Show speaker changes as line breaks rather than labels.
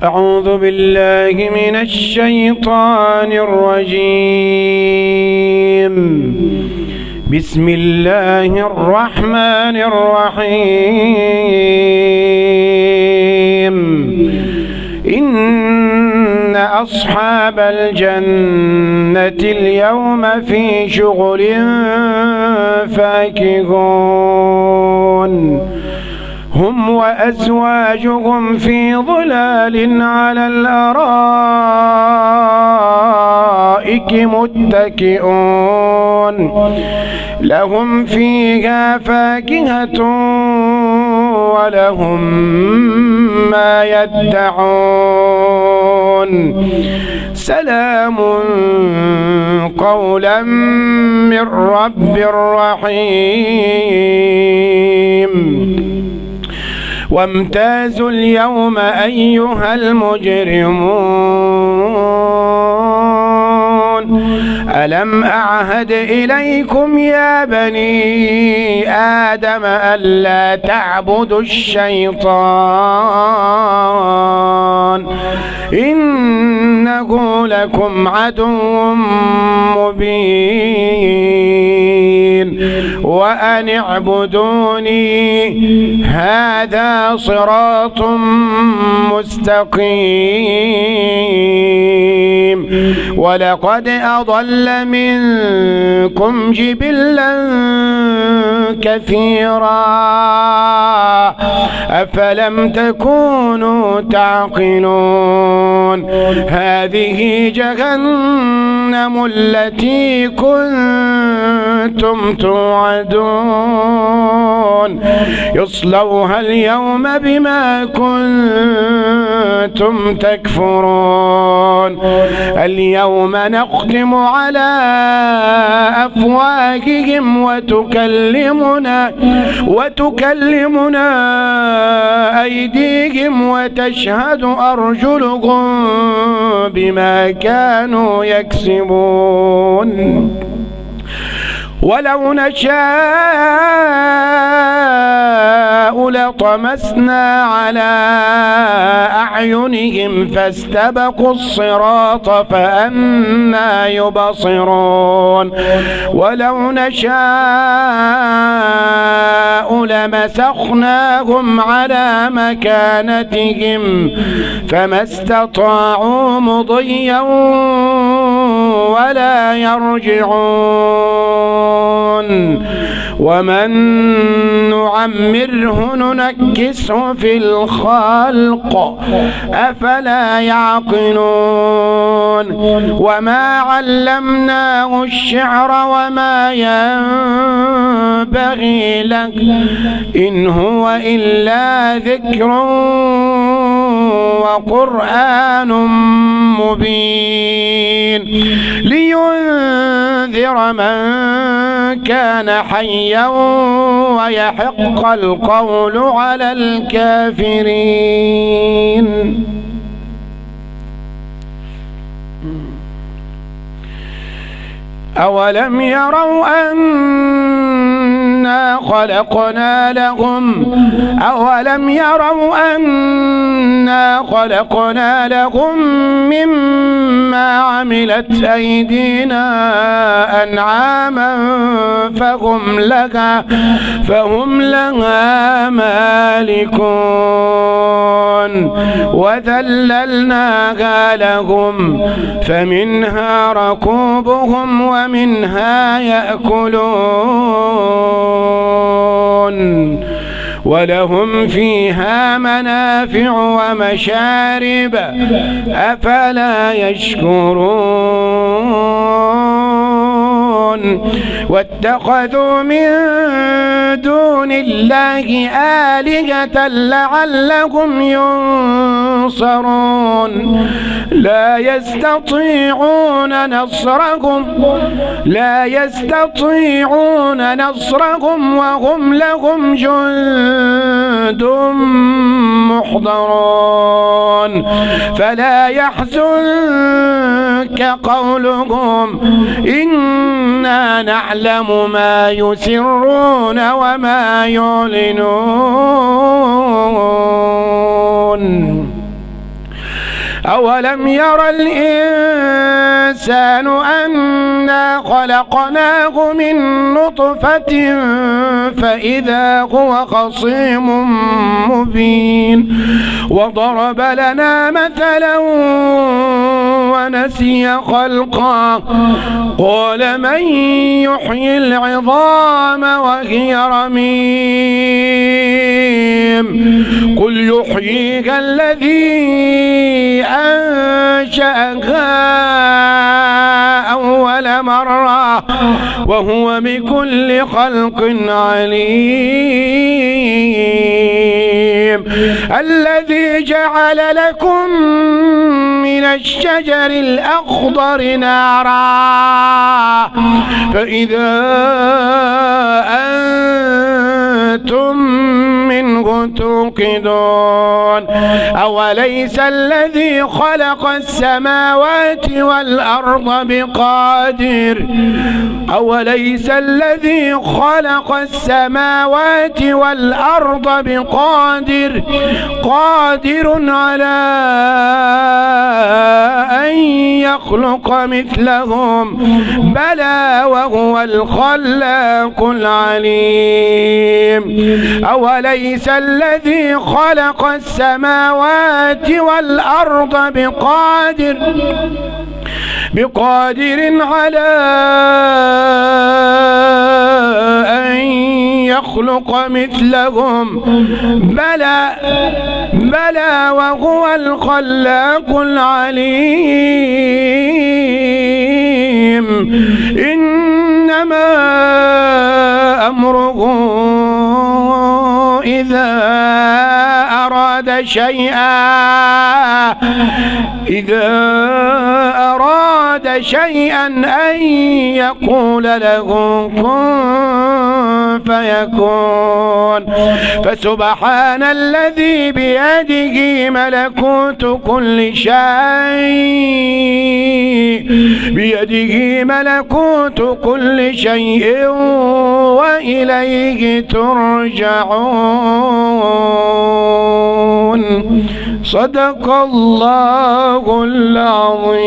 أعوذ بالله من الشيطان الرجيم. بسم الله الرحمن الرحيم. إن أصحاب الجنة اليوم في شغل فاكهون هم وأزواجهم في ظلال على الأرائك متكئون لهم فيها فاكهة ولهم ما يدعون سلام قولا من رب رحيم. وامتازوا اليوم أيها المجرمون ألم أعهد إليكم يا بني آدم ألا تعبدوا الشيطان إنه لكم عدو مبين وأن اعبدوني هذا صراط مستقيم. ولقد أضل منكم جبلا كثيرا أفلم تكونوا تعقلون هذه جهنم التي كنتم توعدون يصلوها اليوم بما كنتم تكفرون. اليوم نختم على أفواههم وتكلمنا أيديهم وتشهد أرجلهم بما كانوا يكسبون. ولو نشاء لطمسنا على أعينهم فاستبقوا الصراط فأنى يبصرون. ولو نشاء لمسخناهم على مكانتهم فما استطاعوا مضيا ولا يرجعون. ومن نعمره ننكسه في الخلق أفلا يعقلون. وما علمناه الشعر وما ينبغي له إن هو إلا ذكر وقرآن مبين لينذر من كان حيا ويحق القول على الكافرين. أولم يروا أنا خلقنا لهم مما عملت أيدينا أنعاما فهم لها مالكون وذللناها لهم فمنها ركوبهم ومنها يأكلون ولهم فيها منافع ومشارب أفلا يشكرون. واتخذوا من دون الله آلهة لعلهم ينصرون لا يستطيعون نصرهم وهم لهم جند محضرون. فلا يحزنك قولهم إنا نعلم ما يسرون وما يعلنون. أولم ير الإنسان أنا خلقناه من نطفة فإذا هو خصيم مبين وضرب لنا مثلا ونسي خلقه قال من يحيي العظام وهي رميم قل يحييها الذي أنشأها أول مرة وهو بكل خلق عليم الذي جعل لكم من الشجر الأخضر نارا فإذا أنتم منه توقدون أوليس الذي خلق السماوات والأرض بقادر أوليس الذي خلق السماوات والأرض بقادر على أن يخلق مثلهم بلى وهو الخلاق العليم أوليس الذي خلق السماوات والأرض بقادر على أن يخلق مثلهم بلى وهو الخلاق العليم إنما أمره إذا أراد شيئا أن يقول له كن فيكون فسبحان الذي بيده ملكوت كل شيء وإليه ترجعون صدق الله العظيم.